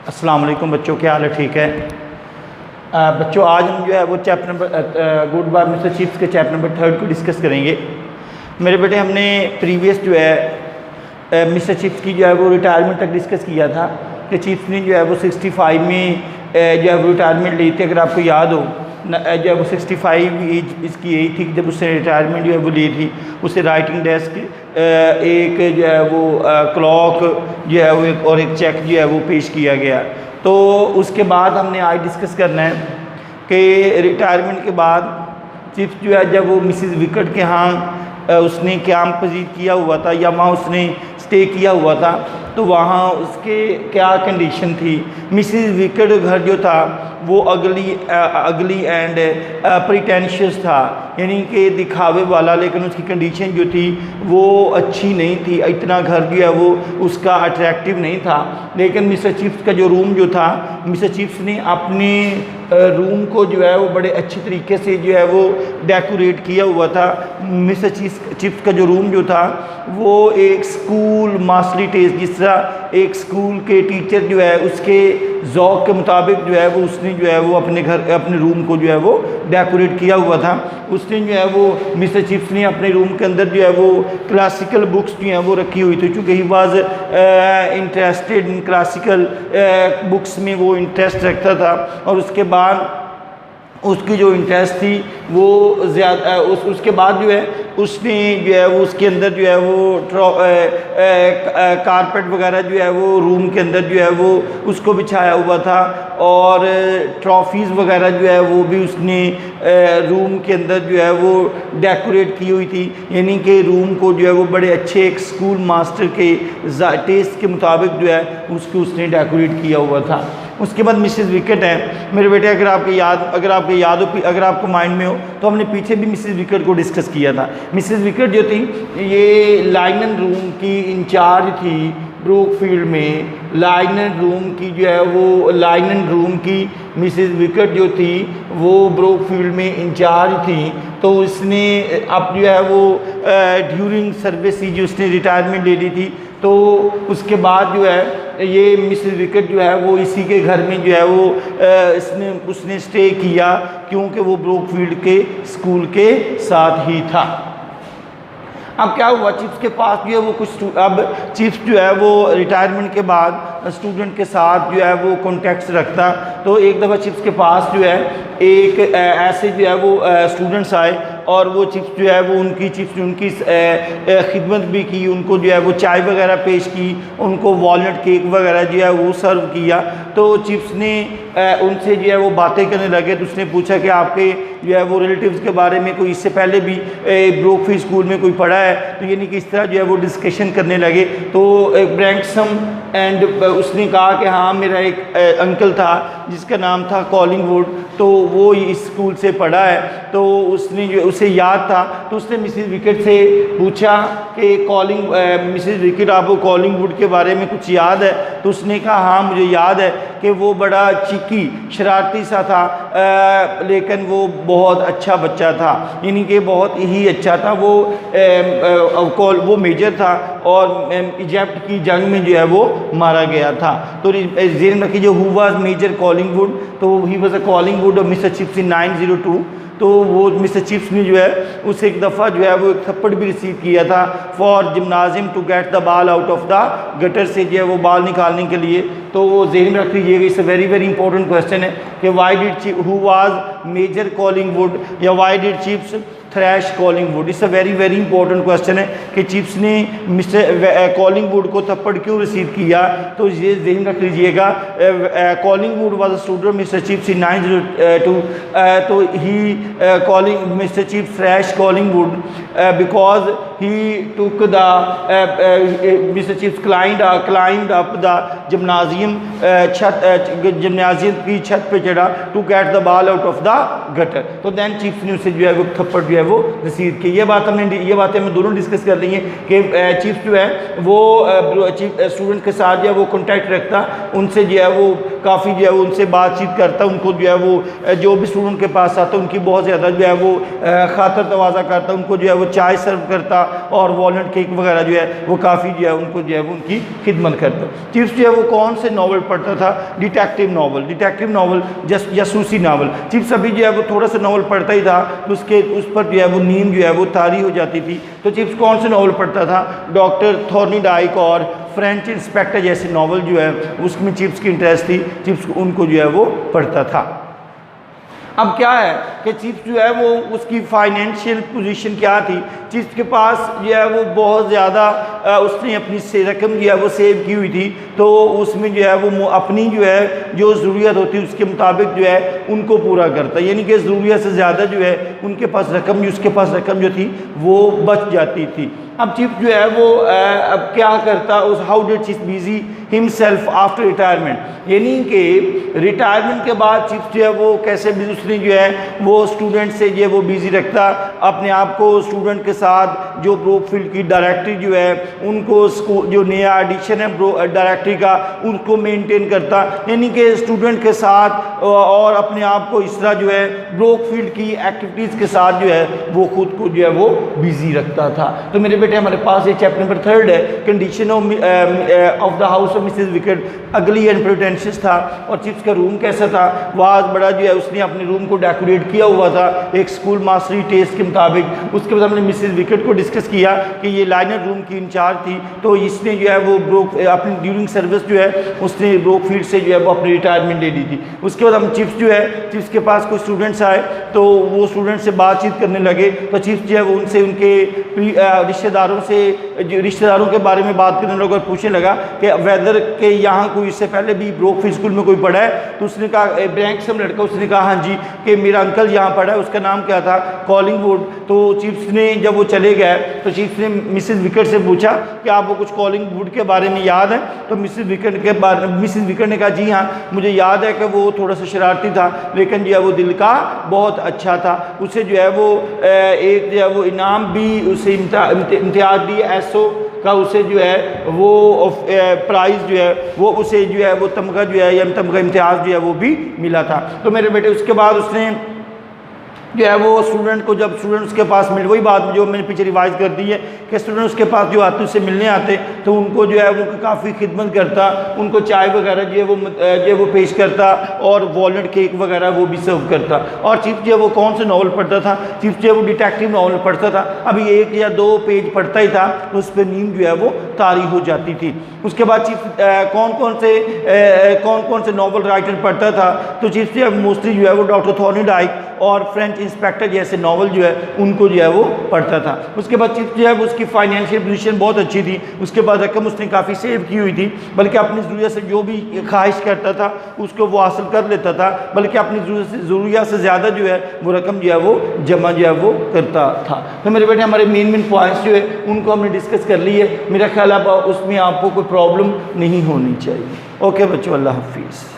अस्सलाम वालेकुम बच्चों, क्या हाल है? ठीक है बच्चों, आज हम जो है वो chapter number good bye mister chips के चैप्टर नंबर 3 को डिस्कस करेंगे। मेरे बेटे, हमने प्रीवियस जो है मिस्टर चिप्स की जो है वो रिटायरमेंट तक डिस्कस किया था कि चिप्स ने जो है वो 65 में जो है वो रिटायरमेंट ली थी। अगर आपको याद हो जो है वो 65 एज इसकी यही थी जब उसने रिटायरमेंट जो है वो ली थी। उसे राइटिंग डेस्क, एक जो है वो क्लॉक जो है वो और एक चेक जो है वो पेश किया गया। तो उसके बाद हमने आज डिस्कस करना है कि रिटायरमेंट के बाद चिप्स जो है जब वो मिसिस विकेट के यहाँ उसने क़याम पजीर किया हुआ था या वहाँ उसने स्टे किया हुआ था, तो वहाँ उसके क्या कंडीशन थी। मिसिस विकेट घर जो था वो अगली एंड प्रिटेंशियस था, यानी कि दिखावे वाला, लेकिन उसकी कंडीशन जो थी वो अच्छी नहीं थी। इतना घर जो है वो उसका अट्रैक्टिव नहीं था। लेकिन मिस्टर चिप्स का जो रूम जो था, मिस्टर चिप्स ने अपने रूम को जो है वो बड़े अच्छे तरीके से जो है वो डेकोरेट किया हुआ था। मिस्टर चिप्स का जो रूम जो था वो एक स्कूल मास्टरली टेस्ट, जिस तरह एक स्कूल के टीचर जो है उसके ज़ौक़ के मुताबिक जो है वो उसने जो है वो अपने रूम को जो है वो डेकोरेट किया हुआ था। उसने जो है वो मिस्टर चिप्स ने अपने रूम के अंदर जो है वो क्लासिकल बुक्स जो हैं वो रखी हुई थी, चूँकि he was interested in classical books में वो इंटरेस्ट रखता था। और उसके बाद उसकी जो इंटरेस्ट थी वो ज़्यादा उसके बाद जो है उसने जो है वो उसके अंदर जो है वो कारपेट वगैरह जो है वो रूम के अंदर जो है वो उसको बिछाया हुआ था। और ट्रॉफ़ीज़ वगैरह जो है वो भी उसने रूम के अंदर जो है वो डेकोरेट की हुई थी, यानी कि रूम को जो है वो बड़े अच्छे एक स्कूल मास्टर के टेस्ट के मुताबिक जो है उसने डेकोरेट किया हुआ था। उसके बाद मिसेस विकेट है मेरे बेटे, अगर आपको माइंड में हो तो हमने पीछे भी मिसेस विकेट को डिस्कस किया था। मिसेस विकेट जो थी ये लाइनन रूम की इंचार्ज थी ब्रूकफील्ड में। लाइनन रूम की जो है वो लाइनन रूम की मिसेस विकेट जो थी वो ब्रूकफील्ड में इंचार्ज थी। तो उसने अब जो है वो ड्यूरिंग सर्विस जो उसने रिटायरमेंट ले ली थी, तो उसके बाद जो है ये मिसेस विकेट जो है वो इसी के घर में जो है वो उसने स्टे किया, क्योंकि वो ब्रूकफील्ड के स्कूल के साथ ही था। अब क्या हुआ, चिप्स के पास जो है वो अब चिप्स जो है वो रिटायरमेंट के बाद स्टूडेंट के साथ जो है वो कॉन्टेक्ट्स रखता। तो एक दफ़ा चिप्स के पास जो है एक ऐसे जो है वो स्टूडेंट्स आए और वो चिप्स जो है वो चिप्स ने उनकी खिदमत भी की, उनको जो है वो चाय वगैरह पेश की, उनको वॉलनट केक वगैरह जो है वो सर्व किया। तो चिप्स ने उनसे जो है वो बातें करने लगे। तो उसने पूछा कि आपके जो है वो रिलेटिव्स के बारे में कोई इससे पहले भी ब्रूकफील्ड स्कूल में कोई पढ़ा है, तो यानी कि इस तरह जो है वो डिस्कशन करने लगे। तो ब्रैंक्सम एंड उसने कहा कि हाँ, मेरा एक अंकल था जिसका नाम था कॉलिंगवुड, तो वो इस स्कूल से पढ़ा है। तो उसने जो उसे याद था, तो उसने मिसेस विकेट से पूछा कि मिसेस विकेट, आपको कॉलिंगवुड के बारे में कुछ याद है? तो उसने कहा हाँ, मुझे याद है कि वो बड़ा चिकी शरारती सा था, लेकिन वो बहुत अच्छा बच्चा था, यानी कि बहुत ही अच्छा था। वो मेजर था और इजिप्ट की जंग में जो है वो मारा गया था। तो ज़हन रखिए, जो हु वाज मेजर कॉलिंगवुड, तो he was a Collingwood of Mister Chips in 902। तो वो मिस्टर चिप्स ने जो है उसे एक दफ़ा जो है वो एक थप्पड़ भी रिसीव किया था for gymnasium to get the ball out of the gutter, से जो है वो बॉल निकालने के लिए। तो वो ज़हन रख लीजिएगा, it's a very very important question है कि why did who was Major Collingwood या why did Chips thrash Collingwood. It's a very very important question है कि चिप्स ने मिस्टर कॉलिंगवुड को थप्पड़ क्यों रिसीव किया। तो ये ज़हन रख लीजिएगा, Collingwood was a student Mister Chips in 902। तो he Mister Chips thrash Collingwood because he took the Mister Chips climbed up the gymnasium gymnasium की छत पे चढ़ा to get the ball out of the gutter. तो then Chips ने उसे जो है वो थप्पड़ जो है वो रिसीव की। ये बातें हमें दोनों डिस्कस कर ली हैं कि चिप्स जो है वो स्टूडेंट के साथ जो है वो कॉन्टैक्ट रखता, उनसे जो है वो काफ़ी जो है वो उनसे बातचीत करता, उनको जो है वो जो भी स्टूडेंट के पास आता उनकी बहुत ज़्यादा जो है वो खातर तवाज़ा करता, उनको जो है वो चाय सर्व करता और वॉलनट केक वगैरह जो है वो काफ़ी जो है उनको जो है वो उनकी खिदमत करता। चिप्स जो है वो कौन से नावल पढ़ता था? डिटेक्टिव नावल, जासूसी नावल। चिप्स अभी जो है वो थोड़ा सा नावल पढ़ता ही था, उसके उस पर जो है वो नींद जो है वो तारी हो जाती थी। तो चिप्स कौन से नावल पढ़ता था? डॉक्टर थॉर्नीडाइक और फ्रेंच इंस्पेक्टर जैसे नावल जो है उसमें चिप्स की इंटरेस्ट थी, चिप्स उनको जो है वो पढ़ता था। अब क्या है कि चिप्स जो है वो उसकी फाइनेंशियल पोजीशन क्या थी? चिप्स के पास जो है वो बहुत ज़्यादा उसने अपनी से रकम जो है वो सेव की हुई थी, तो उसमें जो है वो अपनी जो है जो ज़रूरियत होती है उसके मुताबिक जो है उनको पूरा करता, यानी कि ज़रूरियत से ज़्यादा जो है उनके पास रकम उसके पास रकम जो थी वो बच जाती थी। अब चिप्स जो है वो अब क्या करता, उस how did chips busy himself after retirement, यानी कि रिटायरमेंट के बाद चिप्स जो है वो कैसे भी उसने जो है वो स्टूडेंट से जो है वो बिज़ी रखता, अपने आप को स्टूडेंट के साथ जो ब्रोकफील्ड की डायरेक्टरी जो है उनको जो नया एडिशन है डायरेक्टरी का उनको मेंटेन करता, यानी कि स्टूडेंट के साथ और अपने आप को इस तरह जो है ब्रोकफील्ड की एक्टिविटीज़ के साथ जो है वो खुद को जो है वो बिज़ी रखता था। तो मेरे बेटे हमारे पास ये चैप्टर नंबर 3 है, condition of the house of Mrs wicket, अगली एंड प्रिटेंशियस था। और चिप्स का रूम कैसा था? वाज बड़ा जो है उसने अपने रूम को डेकोरेट किया हुआ था एक स्कूल मास्टरी टेस्ट के मुताबिक। उसके बाद हमने मिसेस विकेट को डिस्कस किया कि ये लाइनर रूम की इंचार्ज थी, तो इसने जो है वो अपनी ड्यूरिंग सर्विस जो है उसने ब्रोकफील्ड से जो है वो अपनी रिटायरमेंट ले ली थी। उसके बाद हम चिप्स जो है चिप्स के पास कुछ स्टूडेंट्स आए तो वो स्टूडेंट से बातचीत करने लगे, तो चिप्स जो है वो उनसे उनके रिश्तेदारों के बारे में बात करने लगा और पूछने लगा कि वेदर के यहाँ कोई इससे पहले भी ब्रोकफील्ड स्कूल में कोई पढ़ा है? तो उसने कहा ब्रैंक्सम लड़का, उसने कहा हाँ जी कि मेरा अंकल यहाँ पढ़ा है, उसका नाम क्या था? कॉलिंगवुड। तो चिप्स ने जब वो चले गए तो चिप्स ने मिसेस विकेट से पूछा कि आपको कुछ कॉलिंगवुड के बारे में याद है? तो मिसेस विकेट ने कहा जी हाँ मुझे याद है कि वो थोड़ा सा शरारती था लेकिन जो है वो दिल का बहुत अच्छा था। उसे जो है वो एक जो है वो इनाम भी उसे इम्तियाज दी एसओ का, उसे जो है वो प्राइज़ जो है वो उसे जो है वो तमगा जो है या तमगा इम्तियाज़ जो है वो भी मिला था। तो मेरे बेटे उसके बाद उसने जो है वो स्टूडेंट को, जब स्टूडेंट उसके पास मिले, वही बात जो मैंने पीछे रिवाइज कर दी है कि स्टूडेंट उसके पास जो आते उससे मिलने आते तो उनको जो है वो काफ़ी खिदमत करता, उनको चाय वगैरह जो है वो पेश करता और वॉलनट केक वगैरह वो भी सर्व करता। और चिप्स जो है वो कौन से नावल पढ़ता था? चिप्स जो है वो डिटेक्टिव नावल पढ़ता था। अभी 1 या 2 पेज पढ़ता ही था तो उस पर नींद जो है वो तारी हो जाती थी। उसके बाद चिप्स कौन कौन से नावल राइटर पढ़ता था? तो चिप्स जो है मोस्टली जो है वो डॉक्टर थॉर्नीडाइक और फ्रेंच इंस्पेक्टर जैसे नावल जो है उनको जो है वो पढ़ता था। उसके बाद चिप्स जो है वो उसकी फाइनेंशियल पोजीशन बहुत अच्छी थी, उसके बाद रकम उसने काफ़ी सेव की हुई थी, बल्कि अपनी ज़रूरत से जो भी ख्वाहिश करता था उसको वो हासिल कर लेता था, बल्कि अपनी ज़रूरियत से ज़्यादा जो है वो रकम जो है वो जमा जो है वो करता था। तो मेरे बेटे हमारे मेन पॉइंट्स जो है उनको हमने डिस्कस कर ली है। मेरा ख्याल अब उसमें आपको कोई प्रॉब्लम नहीं होनी चाहिए। ओके बच्चों, अल्लाह हाफिज़।